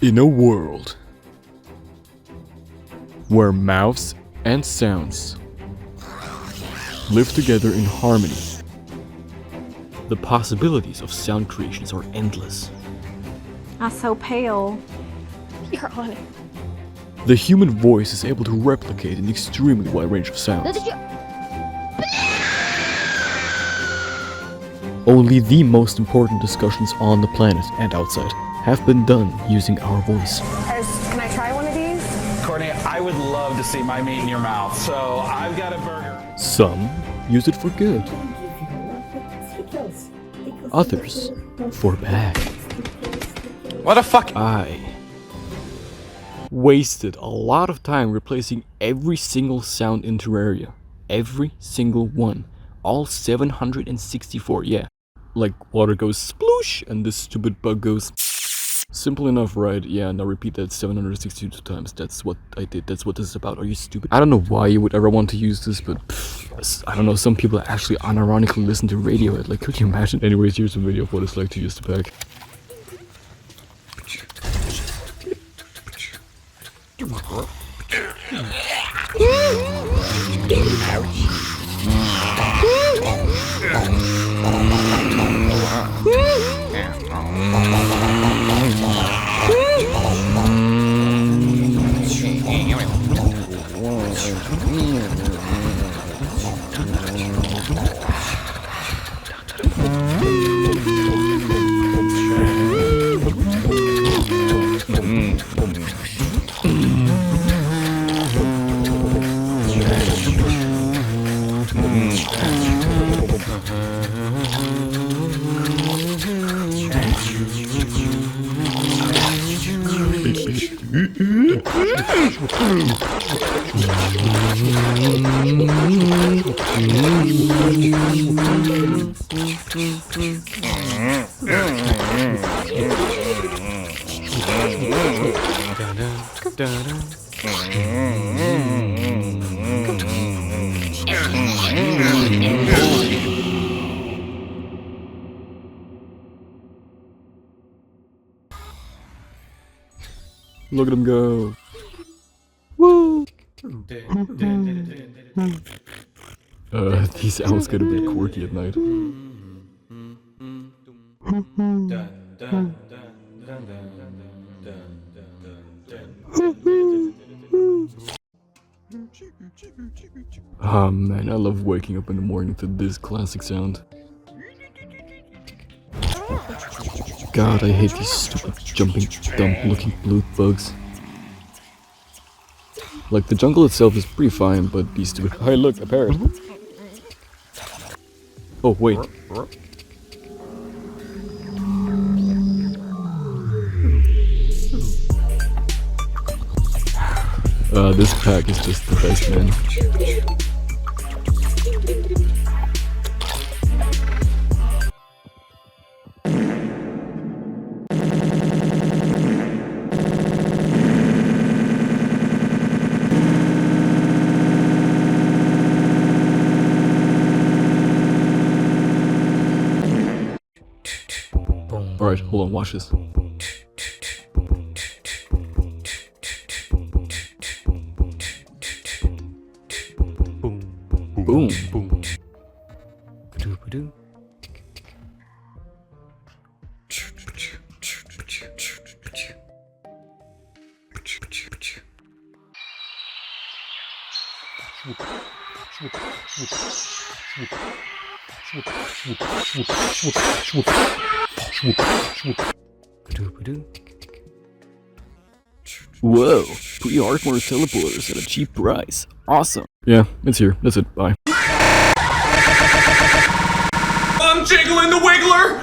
In a world where mouths and sounds live together in harmony, the possibilities of sound creations are endless. I'm so pale. You're on it. The human voice is able to replicate an extremely wide range of sounds. Only the most important discussions on the planet and outside have been done using our voice. Can I try one of these? Courtney, I would love to see my meat in your mouth, so I've got a burger. Some use it for good, others for bad. What the fuck? I wasted a lot of time replacing every single sound in Terraria. Every single one. All 764, yeah. Like water goes sploosh and this stupid bug goes. Simple enough, right? Yeah, now repeat that 762 times. That's what I did. That's what this is about. Are you stupid? I don't know why you would ever want to use this, but I don't know. Some people actually unironically listen to Radiohead. Like, could you imagine? Anyways, here's a video of what it's like to use the pack. Look at him go. Woo! These owls get a bit quirky at night. Ah man, I love waking up in the morning to this classic sound. God, I hate these stupid, jumping, dumb-looking blue bugs. Like, the jungle itself is pretty fine, but these stupid... Hey, look, a parrot! Oh, wait. This pack is just the best, man. Alright, hold on, watch this. Boom. Whoa, pre-Arkmore teleporters at a cheap price. Awesome. Yeah, it's here. That's it. Bye. I'm jiggling the wiggler!